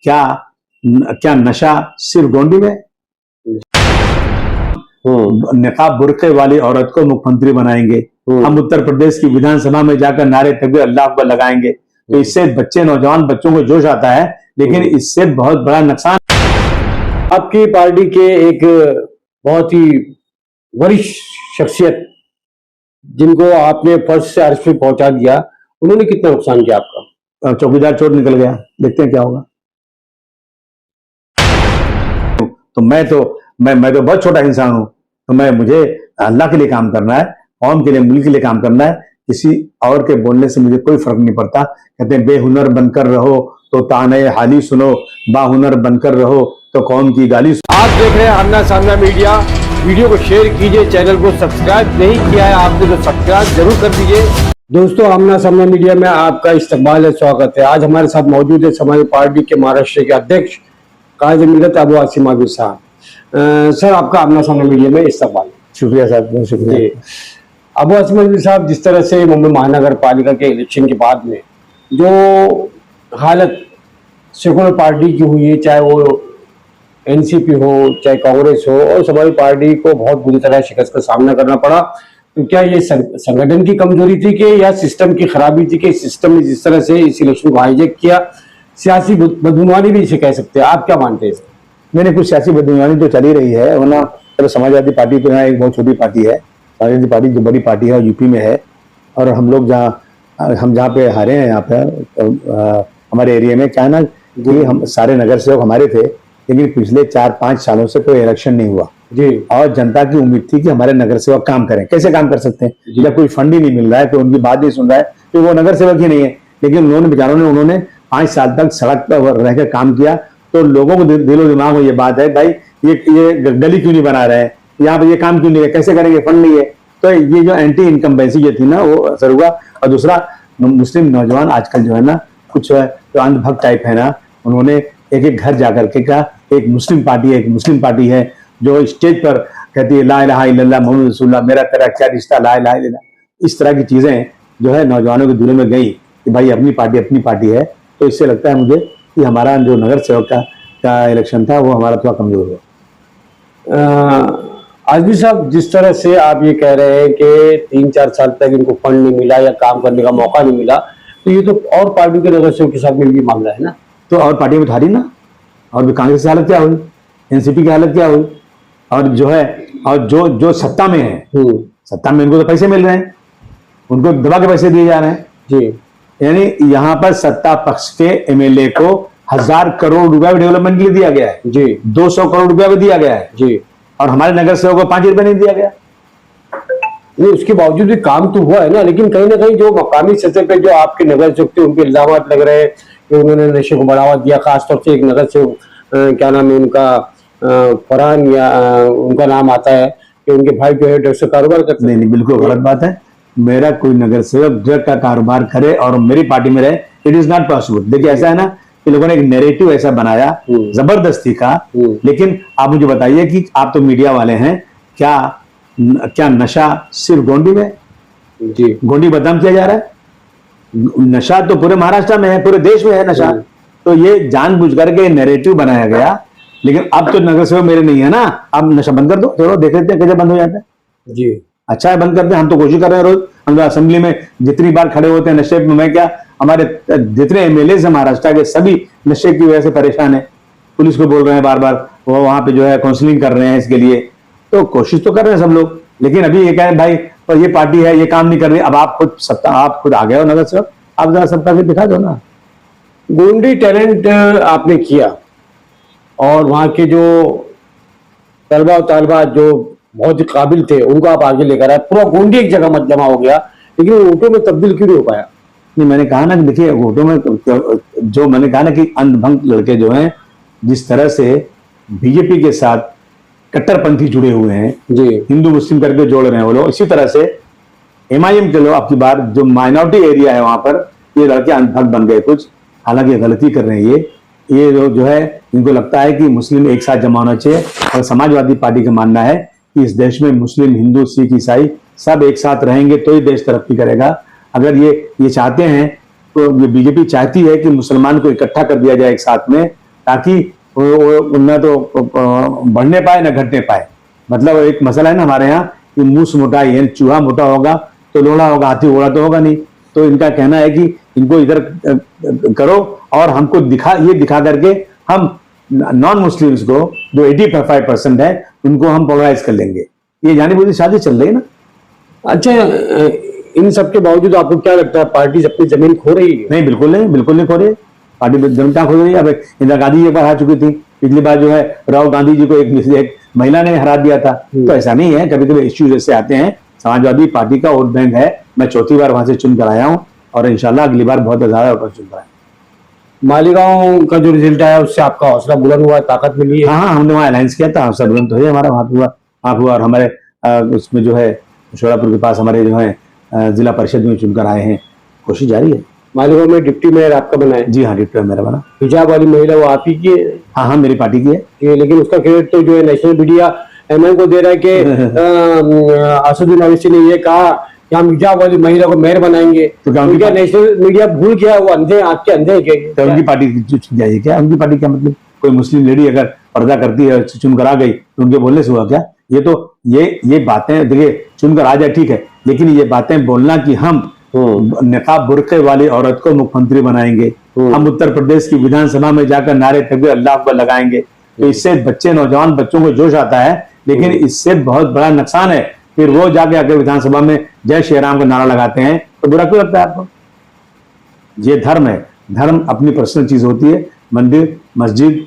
क्या क्या नशा सिर्फ गोंडी में? नकाब बुरके वाली औरत को मुख्यमंत्री बनाएंगे, हम उत्तर प्रदेश की विधानसभा में जाकर नारे तकबीर अल्लाह अकबर लगाएंगे। तो इससे बच्चे, नौजवान बच्चों को जोश आता है, लेकिन इससे बहुत बड़ा नुकसान। आपकी पार्टी के एक बहुत ही वरिष्ठ शख्सियत जिनको आपने फर्स्ट से अर्श पे पहुंचा दिया, उन्होंने कितना नुकसान किया आपका? चौकीदार चोर निकल गया, देखते हैं क्या होगा। तो मैं तो बहुत छोटा इंसान हूं, तो मुझे अल्लाह के लिए काम करना है, कौम के लिए, मुल्क के लिए काम करना है। किसी और के बोलने से मुझे कोई फर्क नहीं पड़ता। कहते हैं बेहुनर बनकर रहो तो ताने हाली सुनो, बाहुनर बनकर रहो तो कौम की गाली सुनो। आप देख रहे हैं आमना सामना मीडिया। वीडियो को शेयर कीजिए, चैनल को सब्सक्राइब नहीं किया है आपने तो सब्सक्राइब जरूर कर दीजिए। दोस्तों, आमना सामना मीडिया में आपका इस्तकबाल है, स्वागत है। आज हमारे साथ मौजूद है समाजवादी पार्टी के महाराष्ट्र के अध्यक्ष कायद मिल्लत अबू आसिम आबिद साहब। सर, आपका आमना सामना मीडिया में इस्तकबाल। शुक्रिया साहब, बहुत शुक्रिया। अबू आसिम आबिद साहब, जिस तरह से मुंबई महानगर पालिका के इलेक्शन के बाद में जो हालत सेकुलर पार्टी की हुई है, चाहे वो एनसीपी हो चाहे कांग्रेस हो, और समाजवादी पार्टी को बहुत बुरी तरह शिकस्त का सामना करना पड़ा, तो क्या ये संगठन की कमजोरी थी कि या सिस्टम की खराबी थी कि सिस्टम ने जिस तरह से इस इलेक्शन को हाईजैक किया, सियासी बदगुमानी भी इसे कह सकते हैं? आप क्या मानते हैं? मैंने कुछ सियासी बदगुमानी तो चली रही है, वरना चलो समाजवादी पार्टी तो यहाँ एक बहुत छोटी पार्टी है। समाजवादी पार्टी जो बड़ी पार्टी है यूपी में है, और हम जहाँ पे हारे हैं, यहाँ पे हमारे एरिया में क्या है ना कि हम सारे नगर सेवक हमारे थे, लेकिन पिछले 4-5 सालों से कोई इलेक्शन नहीं हुआ जी। और जनता की उम्मीद थी कि हमारे नगर सेवक काम करें। कैसे काम कर सकते हैं जब कोई फंड ही नहीं मिल रहा है, कोई उनकी बात नहीं सुन रहा है, तो वो नगर सेवक ही नहीं है। लेकिन उन्होंने 5 साल तक सड़क पर रहकर काम किया, तो लोगों को दिलो दिमाग में ये बात है, भाई ये गली क्यों नहीं बना रहे हैं, यहाँ पे ये काम क्यों नहीं है, कैसे करेंगे, फंड नहीं है। तो ये जो एंटी इनकम्बेंसी जो थी ना, वो असर हुआ। और दूसरा, मुस्लिम नौजवान आजकल जो है ना, कुछ जो अंधभक्त टाइप है ना, उन्होंने एक घर जाकर के कहा एक मुस्लिम पार्टी है जो स्टेज पर कहती है ला इलाहा इल्लल्लाह मुहम्मद रसूलुल्लाह, मेरा तेरा क्या रिश्ता, ला इलाहा इल्लल्लाह। इस तरह की चीजें जो है नौजवानों के दिलों में गई कि भाई अपनी पार्टी है। तो इससे लगता है मुझे कि हमारा जो नगर सेवक का इलेक्शन था वो हमारा थोड़ा कमजोर हुआ। आजमी साहब, जिस तरह से आप ये कह रहे हैं कि 3-4 साल तक इनको फंड नहीं मिला या काम करने का मौका नहीं मिला, तो ये तो और पार्टी के नगर सेवक के साथ में भी मामला है ना। तो और पार्टी में थारी ना, और कांग्रेस की हालत क्या हुई, एनसीपी की हालत क्या हुई, और जो है और जो सत्ता में है, सत्ता में इनको तो पैसे मिल रहे हैं, उनको दबा के पैसे दिए जा रहे हैं जी। यानी यहाँ पर सत्ता पक्ष के एमएलए को 1000 करोड़ रुपया डेवलपमेंट के लिए दिया गया है जी, 200 करोड़ रुपया भी दिया गया है जी, और हमारे नगर सेवक को 5 रुपये नहीं दिया गया। नहीं, उसके बावजूद भी काम तो हुआ है ना, लेकिन कहीं ना कहीं जो मकामी सतह पे जो आपके नगर सेवक थे, उनके इल्जाम लग रहे हैं कि उन्होंने नशे को बढ़ावा दिया। खासतौर से एक नगर सेवक, क्या नाम है उनका, फरहान या उनका नाम आता है कि उनके भाई जो है ड्रग्स का कारोबार करते हैं। नहीं, बिल्कुल गलत बात है। मेरा कोई नगर सेवक ड्रग का कारोबार करे और मेरी पार्टी में रहे, इट इज नॉट पॉसिबल। देखिए, ऐसा है ना कि लोगों ने एक नैरेटिव ऐसा बनाया जबरदस्ती का। लेकिन आप मुझे बताइए कि आप तो मीडिया वाले हैं, क्या नशा सिर्फ गोंडी में जी, गोंडी बदनाम किया जा रहा है? नशा तो पूरे महाराष्ट्र में है, पूरे देश में है नशा। तो ये जानबूझ करके नैरेटिव बनाया गया। लेकिन अब तो नगर सेवक मेरे नहीं है ना, अब नशा बंद कर दो, चलो देख लेते हैं कैसे बंद हो जाता है जी। अच्छा है, बंद करते हैं, हम तो कोशिश कर रहे हैं रोज। हम तो असेंबली में जितनी बार खड़े होते हैं नशे में, मैं क्या, हमारे जितने एमएलए हैं महाराष्ट्र के सभी नशे की वजह से परेशान है। पुलिस को बोल रहे हैं बार वो वहां पे जो है काउंसलिंग कर रहे हैं इसके लिए। तो कोशिश तो कर रहे हैं सब लोग, लेकिन अभी ये कहें भाई और ये पार्टी है ये काम नहीं कर रही। अब आप खुद आ गए हो नगर सेवक, आप जरा सत्ता भी दिखा दो ना। गोंडी टैलेंट आपने किया, और वहां के जो तलबा और तालबा जो बहुत ही काबिल थे उनको आप आगे लेकर आए, पूरा गोंडी एक जगह मत जमा हो गया, लेकिन वोटों में तब्दील क्यों नहीं हो पाया? नहीं, मैंने कहा ना कि देखिए वोटों में जो मैंने कहा ना कि अंधभक्त लड़के जो हैं, जिस तरह से बीजेपी के साथ कट्टरपंथी जुड़े हुए हैं जी, हिंदू मुस्लिम करके जोड़ रहे हैं वो लोग, इसी तरह से एमआईएम के लोग आपकी बार जो माइनॉरिटी एरिया है वहां पर ये लड़के अंधभक्त बन गए कुछ। हालांकि गलती कर रहे हैं ये लोग जो है, इनको लगता है कि मुस्लिम एक साथ जमा होना चाहिए। और समाजवादी पार्टी का मानना है कि इस देश में मुस्लिम, हिंदू, सिख, ईसाई सब एक साथ रहेंगे तो ही देश तरक्की करेगा। अगर ये चाहते हैं, तो ये बीजेपी चाहती है कि मुसलमान को इकट्ठा कर दिया जाए एक साथ में, ताकि न तो बढ़ने पाए न घटने पाए। मतलब एक मसला है ना हमारे यहाँ कि मूस मोटाई है, चूहा मोटा होगा तो लोड़ा होगा, हाथी घोड़ा तो होगा नहीं। तो इनका कहना है कि इनको इधर करो और हमको ये दिखा करके हम नॉन मुस्लिम्स को जो 85% है उनको हम पोलराइज कर लेंगे। ये जानी बुझी शादी चल रही है ना। अच्छा, इन सब के बावजूद आपको क्या लगता है पार्टी अपनी जमीन खो रही है? नहीं, बिल्कुल नहीं खो रही। पार्टी जमीन कहाँ खो रही है? अब इंदिरा गांधी एक बार हार चुकी थी, पिछली बार जो है राहुल गांधी जी को एक महिला ने हरा दिया था। तो ऐसा नहीं है, कभी कभी इश्यूज ऐसे आते हैं। समाजवादी पार्टी का वोट बैंक है, मैं चौथी बार वहां से चुन कर आया हूँ और इंशाल्लाह अगली बार बहुत ज्यादा वोट चुन कर आया। मालेगांव का जो रिजल्ट आया उससे आपका हौसला बुलंद हुआ, ताकत मिली है? हाँ, हमने वहाँ अलायंस किया था, हौसला बुलंद तो है हमारा वहाँ हुआ। और हमारे उसमें जो है शोरापुर के पास हमारे जो है जिला परिषद में चुनकर आए हैं, कोशिश जारी है। मालेगांव में डिप्टी मेयर आपका बना है? जी हाँ, डिप्टी मेयर मेरा बना। हिजाब वाली महिला वो आप ही की है? हाँ, मेरी पार्टी की है। लेकिन उसका क्रेडिट तो जो है नेशनल मीडिया एमएन को दे रहा है कि असदुद्दीन ओवैसी ने ये कहा कि हम हिजाब वाली महिला को मेयर बनाएंगे। तो क्या नेशनल मीडिया भूल गया? वो अंधे, आपके अंधे क्या? उनकी पार्टी जाइए क्या? उनकी पार्टी क्या मतलब? कोई मुस्लिम लेडी अगर पर्दा करती है, चुनकर आ गई तो उनके बोलने से हुआ क्या? ये बातें देखिए, चुनकर आ जाए ठीक है, लेकिन ये बातें बोलना कि हम निकाब बुर्के वाली औरत को मुख्यमंत्री बनाएंगे, हम उत्तर प्रदेश की विधानसभा में जाकर नारे तकबीर अल्लाह अकबर लगाएंगे, तो इससे नौजवान बच्चों को जोश आता है, लेकिन इससे बहुत बड़ा नुकसान है। फिर वो जाके आकर विधानसभा में जय श्री राम का नारा लगाते हैं, तो बुरा क्यों लगता है आपको? ये धर्म है, धर्म अपनी पर्सनल चीज होती है। मंदिर, मस्जिद,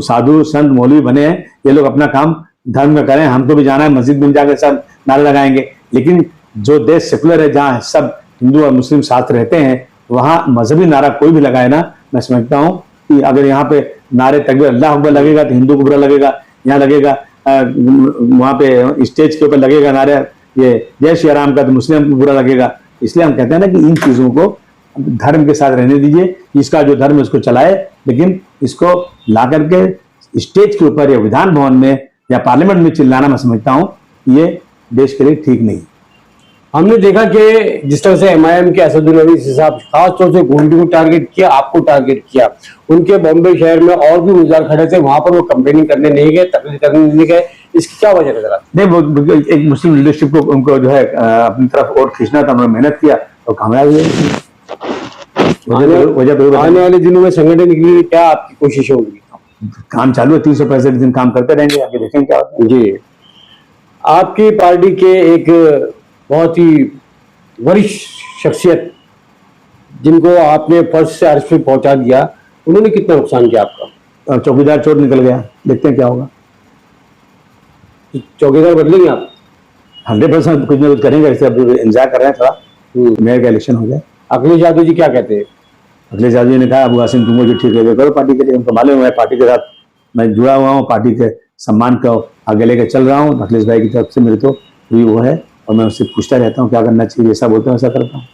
साधु संत मौलवी बने हैं, ये लोग अपना काम धर्म में करें। हमको भी जाना है मस्जिद में, जाकर सब नारे लगाएंगे। लेकिन जो देश सेकुलर है, जहाँ सब हिंदू और मुस्लिम साथ रहते हैं, वहाँ मजहबी नारा कोई भी लगाए ना, मैं समझता हूँ कि अगर यहाँ पे नारे तकबीर अल्लाह अकबर लगेगा तो हिंदू को बुरा लगेगा, यहाँ लगेगा वहाँ पे स्टेज के ऊपर लगेगा नारे ये जय श्री राम का तो मुस्लिम को बुरा लगेगा। इसलिए हम कहते हैं ना कि इन चीजों को धर्म के साथ रहने दीजिए, इसका जो धर्म है उसको चलाए, लेकिन इसको ला करके स्टेज के ऊपर या विधान भवन में या पार्लियामेंट में चिल्लाना, मैं समझता हूँ ये देश के लिए ठीक नहीं। हमने देखा कि जिस तरह से एमआईएम के असदुद्दीन ओवैसी साहब खासतौर से गोंडी को टारगेट किया, आपको टारगेट किया, उनके बॉम्बे शहर में और भी उम्मीदवार खड़े थे, वहां पर वो कंपेनिंग करने नहीं गए, तकरीर करने नहीं गए, इसकी क्या वजह नजर आती? नहीं, वो एक मुस्लिम लीडरशिप को उनको जो है अपनी तरफ और खींचना था, उन्होंने मेहनत किया और कामयाब हुए। आने वाले दिनों में संगठन के लिए क्या आपकी कोशिश होगी? काम चालू है, 365 दिन काम करते रहेंगे, आगे देखेंगे क्या होता है। जी, आपकी पार्टी के एक बहुत ही वरिष्ठ शख्सियत जिनको आपने फर्स्ट से अर्श पे पहुंचा दिया, उन्होंने कितना नुकसान किया आपका? चौकीदार चोर निकल गया, देखते हैं क्या होगा। चौकीदार बदलेंगे आप? 100% कुछ ना कुछ करेंगे, ऐसे अभी एंजॉय कर रहे हैं थोड़ा, मेयर का इलेक्शन हो जाए। अखिलेश यादव जी क्या कहते हैं? अखिलेश यादव जी ने कहा अबू हासिम तुमको जो ठीक लगे करो पार्टी के लिए। उनको मालूम है पार्टी के साथ मैं जुड़ा हुआ हूँ, पार्टी के सम्मान को आगे लेकर चल रहा हूँ। अखिलेश भाई की तरफ से मेरे तो भी वो है और मैं उससे पूछता रहता हूँ क्या करना चाहिए, जैसा बोलते हैं वैसा करता हूँ।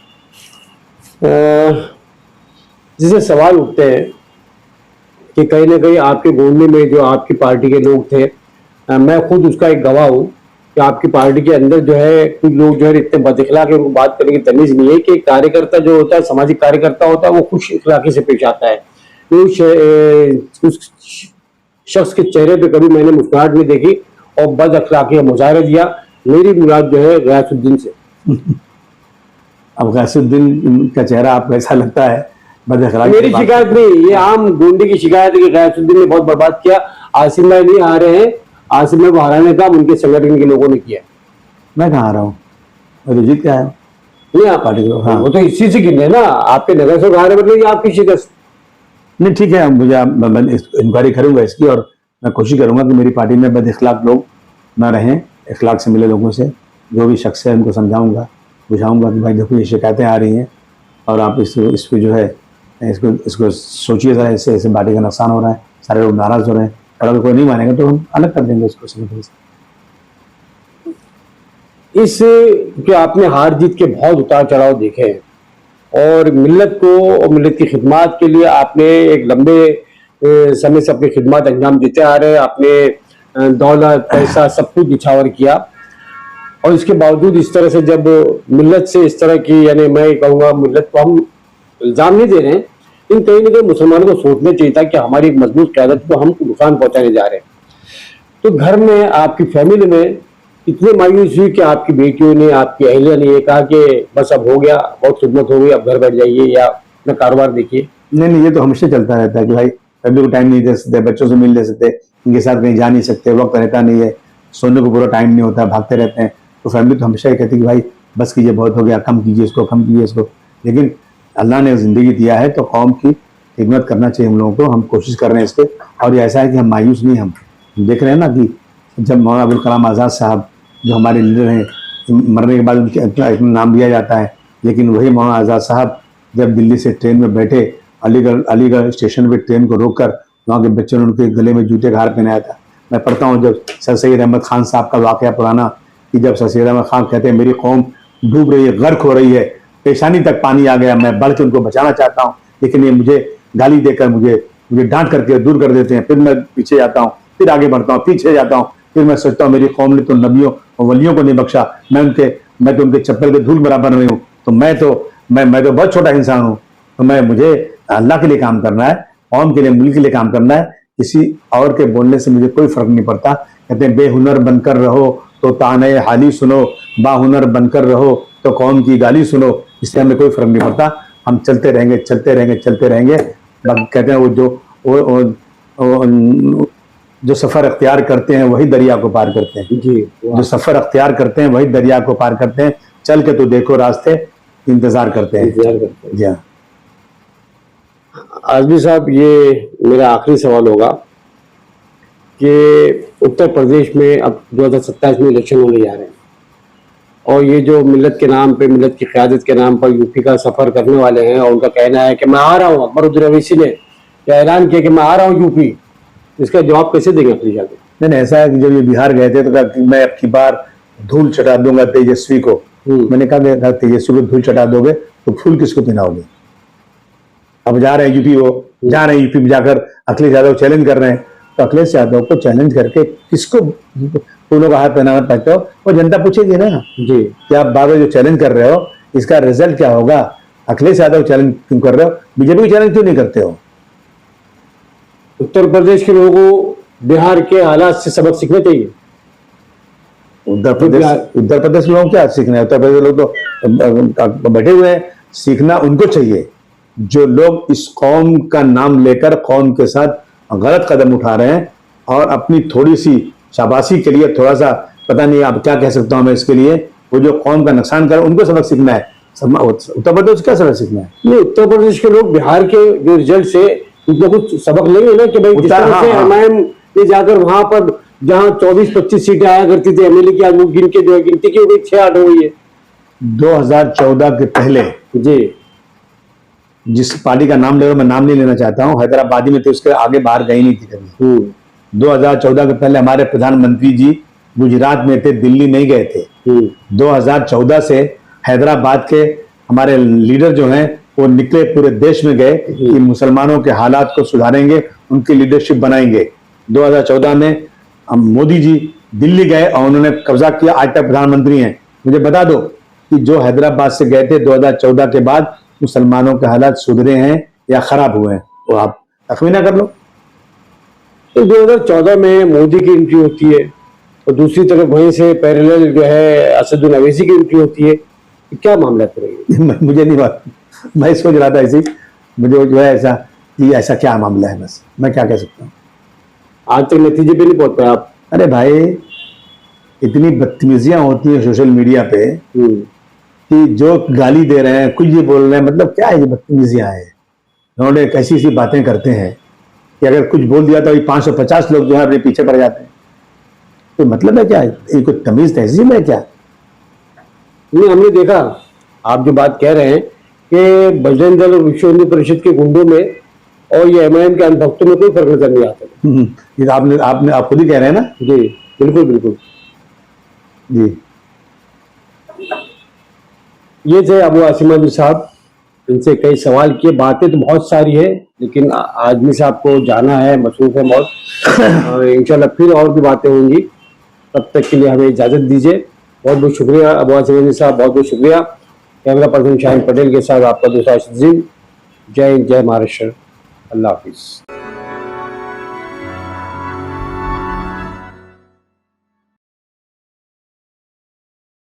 जिससे सवाल उठते हैं कि कहीं ना कहीं आपके गोंडी में जो आपकी पार्टी के लोग थे, मैं खुद उसका एक गवाह हूँ कि आपकी पार्टी के अंदर जो है कुछ लोग जो है इतने बदअखलाक है, उनको बात करने की तमीज नहीं है कि कार्यकर्ता जो होता है, सामाजिक कार्यकर्ता होता है, वो खुश इखलाकी से पेश आता है। उस शख्स के चेहरे पे कभी मैंने मुस्कुराहट नहीं देखी और बद अखलाकी का मुजाहरा दिया। मेरी मुराद जो है गयासुद्दीन से। अब गयासुद्दीन का चेहरा आपको ऐसा लगता है बद अखलाकी? मेरी शिकायत नहीं, ये आम गोंडी की शिकायत है कि गयासुद्दीन ने बहुत बर्बाद किया। आसिम भाई नहीं आ रहे हैं, आसिम भाई को हराने का उनके संगठन के लोगों ने किया। मैं कहाँ आ रहा हूँ, मैं तो जीत के आया हूँ। नहीं आप पार्टी को, हाँ वो तो इसी से गिने ना, आपके नगर से हारे मतलब ये आपकी शिकस्त नहीं। ठीक है, मुझे इंक्वायरी करूंगा इसकी और मैं कोशिश करूंगा कि मेरी पार्टी में बद इखलाक लोग ना रहें। इखलाक से मिले लोगों से जो भी शख्स है उनको समझाऊंगा, बुझाऊंगा कि भाई देखो ये शिकायतें आ रही हैं और आप इस पर जो है इसको सोचिए ज़रा, इससे ऐसे पार्टी का नुकसान हो रहा है, सारे लोग नाराज हो रहे हैं, और अगर कोई नहीं मानेगा तो हम अलग कर देंगे उसको संगठन से। इस कि आपने हार जीत के बहुत उतार चढ़ाव देखे हैं और मिल्लत को और मिल्लत की खिदमत के लिए आपने एक लंबे समय से अपनी खिदमत अंजाम देते आ रहे हैं। आपने दौलत पैसा सब कुछ निछावर किया और इसके बावजूद इस तरह से जब मिल्लत से इस तरह की, यानी मैं कहूँगा मिल्लत को हम इल्ज़ाम नहीं दे रहे हैं, इन कहीं ना कहीं मुसलमानों को सोचना चाहिए था कि हमारी एक मजबूत क़यादत को हम नुकसान पहुंचाने जा रहे हैं। तो घर में आपकी फैमिली में इतने मायूस हुई कि आपकी बेटियों ने, आपकी अहलिया ने ये कहा कि बस अब हो गया, बहुत खिदमत हो गई, अब घर बैठ जाइए या अपना कारोबार देखिए? नहीं नहीं, ये तो हमेशा चलता रहता है कि भाई फैमिली को टाइम नहीं दे सकते, बच्चों से मिल नहीं सकते, इनके साथ कहीं जा नहीं सकते, वक्त रहता नहीं है, सोने को पूरा टाइम नहीं होता, भागते रहते हैं। तो फैमिली तो हमेशा ये कहती है कि भाई बस कीजिए, बहुत हो गया, कम कीजिए इसको, कम कीजिए इसको। लेकिन अल्लाह ने ज़िंदगी दिया है तो कौम की खिदमत करना चाहिए हम लोगों को। हम कोशिश कर रहे हैं इसके, और ये ऐसा है कि हम मायूस नहीं, हम देख रहे हैं ना कि जब मौलाना अबुल कलाम आज़ाद साहब जो हमारे लीडर हैं, मरने के बाद उनके इतना नाम लिया जाता है, लेकिन वही मौलाना आज़ाद साहब जब दिल्ली से ट्रेन में बैठे, अलीगढ़ स्टेशन पे ट्रेन को रोककर वहाँ के बच्चों ने उनके गले में जूते का हार पहनाया था। मैं पढ़ता हूँ जब सर सैयद अहमद खान साहब का वाक़या पुराना, कि जब सर सैयद अहमद खान कहते हैं मेरी कौम डूब रही है, गर्क हो रही है, पेशानी तक पानी आ गया, मैं बढ़ के उनको बचाना चाहता हूँ, लेकिन ये मुझे गाली देकर, मुझे डांट करके दूर कर देते हैं। फिर मैं पीछे जाता हूँ, फिर आगे बढ़ता हूँ, पीछे जाता हूँ, फिर मैं सोचता हूँ मेरी कौम ने तो नबियों और वलियों को नहीं बख्शा, मैं तो उनके चप्पल के धूल बराबर नहीं हूँ। तो मैं तो बहुत छोटा इंसान हूँ। तो मुझे अल्लाह के लिए काम करना है, कौम के लिए, मुल्क के लिए काम करना है। किसी और के बोलने से मुझे कोई फर्क नहीं पड़ता। कहते हैं बेहुनर बनकर रहो तो ताने हाली सुनो, बाहुनर बनकर रहो तो कौम की गाली सुनो। इससे हमें कोई फर्क नहीं पड़ता, हम चलते रहेंगे, चलते रहेंगे, चलते रहेंगे। कहते हैं जो सफर अख्तियार करते हैं वही दरिया को पार करते हैं। जी, जो सफर अख्तियार करते हैं वही दरिया को पार करते हैं। चल के तो देखो रास्ते, इंतजार करते हैं। जी हाँ। आज़मी साहब, ये मेरा आखिरी सवाल होगा कि उत्तर प्रदेश में अब 2027 में इलेक्शन होने जा रहे हैं, और ये जो मिल्लत के नाम पे, मिल्लत की क़यादत के नाम पर यूपी का सफ़र करने वाले हैं, और उनका कहना है कि मैं आ रहा हूँ, अकबरुद्दीन अवैसी ने ऐलान किया कि मैं आ रहा हूँ यूपी, इसका जवाब कैसे देंगे अपनी जाके? नहीं, ऐसा है कि जब ये बिहार गए थे तो कहा कि मैं अब की बार धूल चटा दूंगा तेजस्वी को। मैंने कहा तेजस्वी को धूल चटा दोगे तो फूल किसको पहनाओगे? अब जा रहे हैं यूपी, वो जा रहे हैं यूपी में, जाकर अखिलेश यादव चैलेंज कर रहे हैं। तो अखिलेश यादव को चैलेंज करके किसको फूलों का हाथ पहनाना चाहते हो, वो जनता पूछेगी ना जी कि आप बार जो चैलेंज कर रहे हो इसका रिजल्ट क्या होगा। अखिलेश यादव चैलेंज क्यों कर रहे हो, बीजेपी को चैलेंज क्यों नहीं करते हो? उत्तर प्रदेश के लोगों को बिहार के हालात से सबक सीखना चाहिए। उत्तर प्रदेश के लोगों क्या सीखना है? उत्तर प्रदेश लोग तो बैठे हुए हैं, सीखना उनको चाहिए जो लोग इस कौम का नाम लेकर कौम के साथ गलत कदम उठा रहे हैं, और अपनी थोड़ी सी शाबाशी के लिए, थोड़ा सा पता नहीं आप क्या कह सकता हूं मैं इसके लिए, वो जो कौम का नुकसान कर, उनको सबक सीखना है। उत्तर प्रदेश क्या सबक सीखना है? नहीं, उत्तर प्रदेश के लोग बिहार के जो रिजल्ट से उनको कुछ सबक लेंगे ना कि भाई जिस तरह से एमआईएम ने जाकर वहां पर जहां 24-25 सीटें आया करती थी एमएलए की, आज वो गिन के जो है गिनती की हो गई 6-8 हो गई है। 2014 के पहले जी, जिस पार्टी का नाम ले रहा हूं, मैं नाम नहीं लेना चाहता हूं, हैदराबादी में थे, उसके आगे बाहर गई नहीं थी कभी। 2014 के पहले हमारे प्रधानमंत्री जी गुजरात में थे, दिल्ली नहीं गए थे। 2014 से हैदराबाद के हमारे लीडर जो हैं वो निकले, पूरे देश में गए कि मुसलमानों के हालात को सुधारेंगे, उनकी लीडरशिप बनाएंगे। 2014 में मोदी जी दिल्ली गए और उन्होंने कब्जा किया, आज तक प्रधानमंत्री हैं। मुझे बता दो कि जो हैदराबाद से गए थे 2014 के बाद मुसलमानों के हालात सुधरे हैं या खराब हुए हैं, वो आप तखमीना कर लो। तो 2014 में मोदी की एंट्री होती है और दूसरी तरफ वहीं से पैरेलल जो है असदुद्दीन अवैसी की एंट्री होती है, क्या मामला करेंगे? मुझे नहीं बात, मैं सोच रहा था ऐसे, मुझे जो है ऐसा कि ऐसा क्या मामला है, बस मैं क्या कह सकता हूँ। आज तक नतीजे पे नहीं पहुंच पाए आप? अरे भाई, इतनी बदतमीजियां होती है सोशल मीडिया पे कि जो गाली दे रहे हैं, कुछ भी बोल रहे हैं, मतलब क्या है ये बदतमीजियां हैं। उन्होंने कैसी सी बातें करते हैं कि अगर कुछ बोल दिया तो 550 लोग जो है अपने पीछे पड़ जाते हैं। तो मतलब है क्या, ये कोई तमीज तहजीब है क्या? नहीं, हमने देखा आप जो बात कह रहे हैं कि बजरंग दल और विश्व हिंदू परिषद के गुंडों में और ये एमआईएम के अनभक्तों में कोई फर्क नजर नहीं आता। ये आप खुद ही कह रहे हैं ना? जी बिल्कुल बिल्कुल जी। ये थे अबू आसिम आज़मी साहब, इनसे कई सवाल किए, बातें तो बहुत सारी है लेकिन आज़मी साहब को जाना है, मसरूफ है बहुत। इंशाल्लाह फिर और भी बातें होंगी, तब तक के लिए हमें इजाज़त दीजिए। बहुत बहुत शुक्रिया अबू आसिम आज़मी साहब, बहुत बहुत शुक्रिया। कैमरा पर्सन शाहिन पटेल के साथ आपका दोस्त आशिक। जय हिंद, जय महाराष्ट्र, अल्लाह हाफिज़।